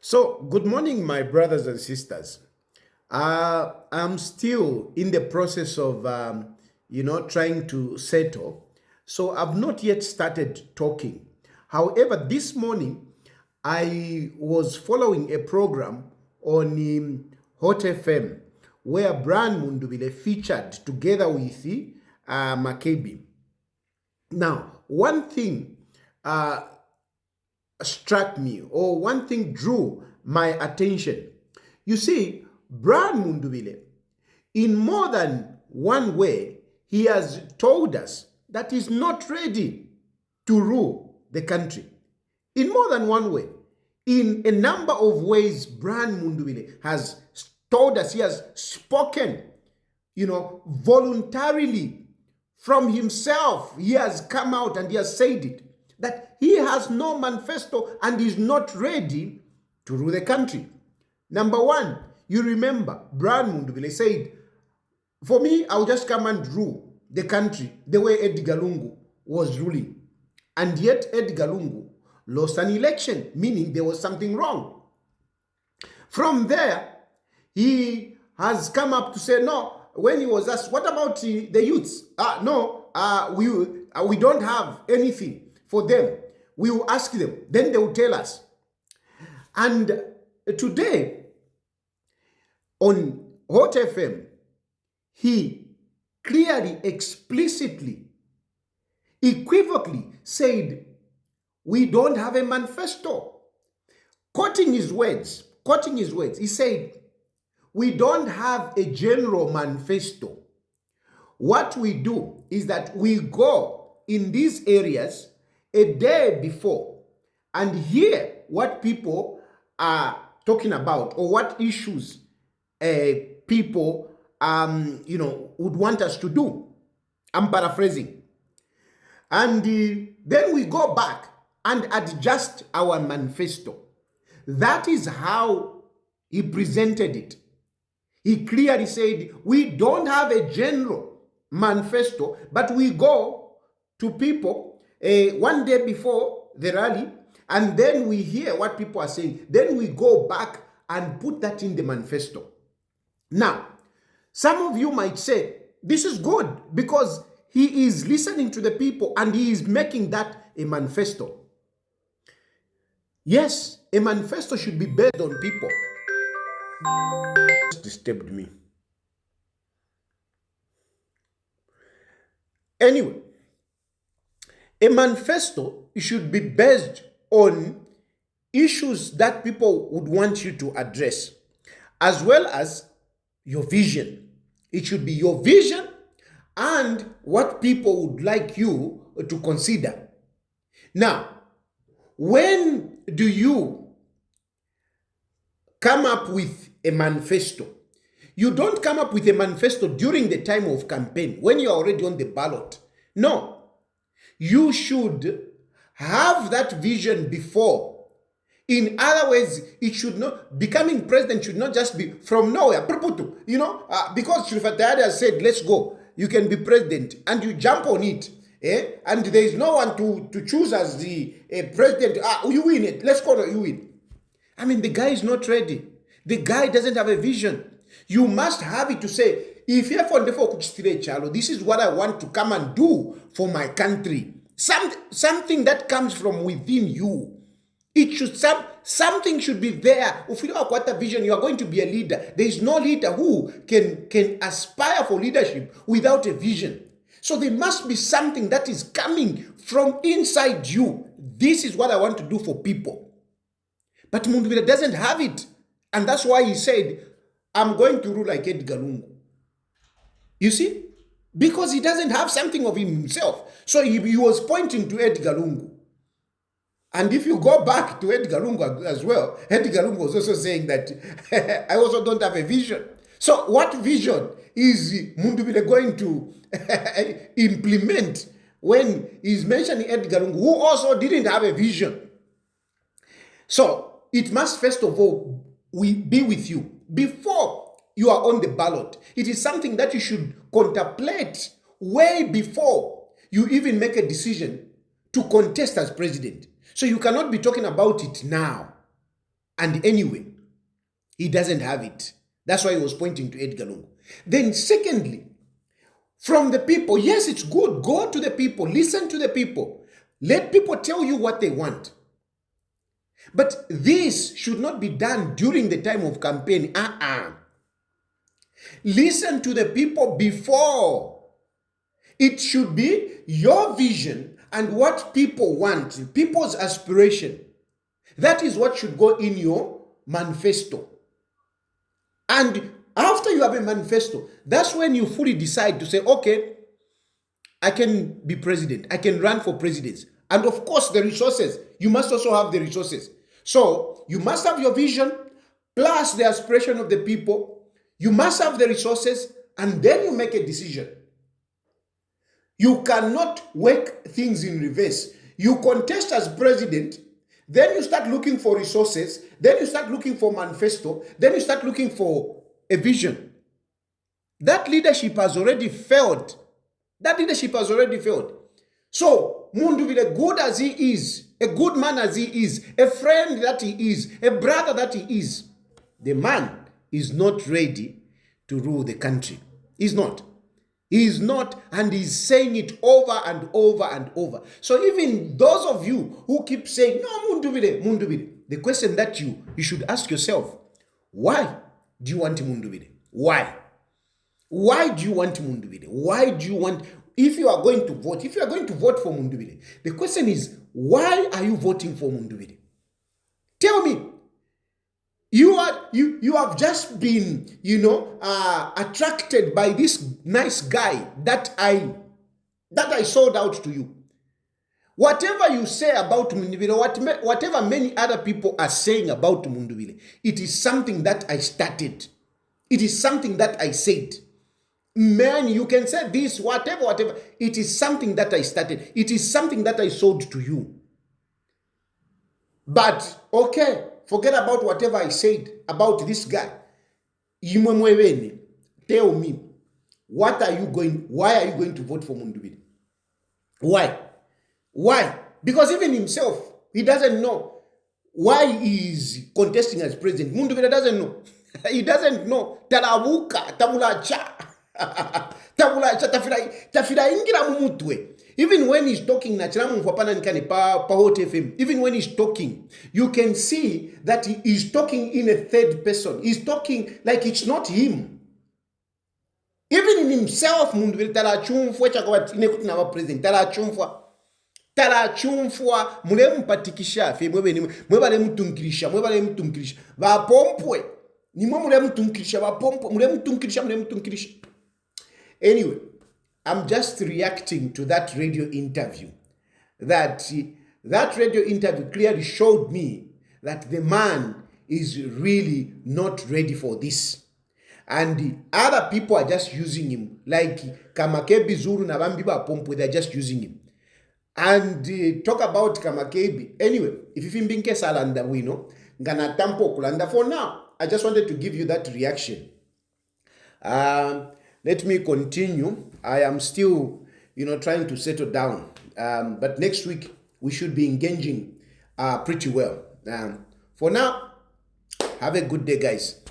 So, good morning, my brothers and sisters. I'm still in the process of, trying to settle. So, I've not yet started talking. However, this morning, I was following a program on Hot FM where Brian Mundubile featured together with Makebi. Now, one thing uh, struck me, or one thing drew my attention. You see, Brian Mundubile, in more than one way, he has told us that he's not ready to rule the country. In more than one way. In a number of ways, Brian Mundubile has told us, he has spoken, voluntarily from himself. He has come out and he has said it, that he has no manifesto and is not ready to rule the country. Number one, you remember, Brian Mundubile said, for me, I'll just come and rule the country the way Edgar Lungu was ruling. And yet Edgar Lungu lost an election, meaning there was something wrong. From there, he has come up to say, no, when he was asked, what about the youths? We don't have anything for them. We will ask them, then they will tell us. And today, on Hot FM, he clearly, explicitly, equivocally said, we don't have a manifesto. Quoting his words, he said, we don't have a general manifesto. What we do is that we go in these areas a day before and hear what people are talking about or what issues people would want us to do. I'm paraphrasing. And then we go back and adjust our manifesto. That is how he presented it. He clearly said, we don't have a general manifesto, but we go to people one day before the rally, and then we hear what people are saying. Then we go back and put that in the manifesto. Now, some of you might say, this is good because he is listening to the people and he is making that a manifesto. Yes, a manifesto should be based on people. Just disturbed me. Anyway, a manifesto should be based on issues that people would want you to address, as well as your vision. It should be your vision and what people would like you to consider. Now, when do you come up with a manifesto? You don't come up with a manifesto during the time of campaign when you're already on the ballot. No. You should have that vision before. In other words, it should not, becoming president should not just be from nowhere, because Shrifatayade has said, let's go, you can be president, and you jump on it, and there is no one to choose as the president. You win it, let's go, you win. I mean, the guy is not ready. The guy doesn't have a vision. You must have it to say, if you're for this is what I want to come and do for my country. Something that comes from within you. It should something should be there. If you have got a vision, you are going to be a leader. There is no leader who can aspire for leadership without a vision. So there must be something that is coming from inside you. This is what I want to do for people. But Mundubile doesn't have it. And that's why he said, I'm going to rule like Edgar Lungu. You see? Because he doesn't have something of himself. So he was pointing to Edgar Lungu. And if you go back to Edgar Lungu as well, Edgar Lungu was also saying that I also don't have a vision. So what vision is Mundubile going to implement when he's mentioning Edgar Lungu, who also didn't have a vision? So it must first of all be with you before you are on the ballot. It is something that you should contemplate way before you even make a decision to contest as president. So you cannot be talking about it now. And anyway, he doesn't have it. That's why he was pointing to Edgar Lungu. Then secondly, from the people, yes, it's good. Go to the people. Listen to the people. Let people tell you what they want. But this should not be done during the time of campaign. Listen to the people before. It should be your vision and what people want, people's aspiration. That is what should go in your manifesto. And after you have a manifesto, that's when you fully decide to say, okay, I can be president. I can run for presidents. And of course, the resources. You must also have the resources. So you must have your vision plus the aspiration of the people. You must have the resources, and then you make a decision. You cannot work things in reverse. You contest as president, then you start looking for resources, then you start looking for manifesto, then you start looking for a vision. That leadership has already failed. That leadership has already failed. So, Mundubile, good as he is, a good man as he is, a friend that he is, a brother that he is, the man is not ready to rule the country. He's not. He is not, and he's saying it over and over and over. So even those of you who keep saying, no, Mundubile, the question that you should ask yourself, why do you want Mundubile? Why? Why do you want Mundubile? Why do you want, if you are going to vote for Mundubile, the question is, why are you voting for Mundubile? Tell me. You have just been, attracted by this nice guy that I sold out to you. Whatever you say about Mundubile, whatever many other people are saying about Mundubile, it is something that I started. It is something that I said. Man, you can say this, whatever. It is something that I started. It is something that I sold to you. But, okay, forget about whatever I said about this guy. Tell me, why are you going to vote for Mundubile? Why? Why? Because even himself, he doesn't know why he is contesting as president. Mundubile doesn't know. He doesn't know. Talabuka, tabulacha. Tabulacha, tafira ingira mumutwe. Even when he's talking, even when he's talking, you can see that he is talking in a third person. He's talking like it's not him. Even in himself, Mundubile talachumfwa mule mpatikisha fe mwebale mtunkirisha vapompwe nimwe mule mtunkirisha vapompwe mule mtunkirisha. Anyway, I'm just reacting to that radio interview. That radio interview clearly showed me that the man is really not ready for this. And the other people are just using him. Like Kamakebi Zuru na Bambiba Pompo, they're just using him. And talk about Kamakebi. Anyway, if you think salanda wino, ngana tampo kulanda. For now, I just wanted to give you that reaction. Let me continue. I am still, trying to settle down. But next week, we should be engaging pretty well. For now, have a good day, guys.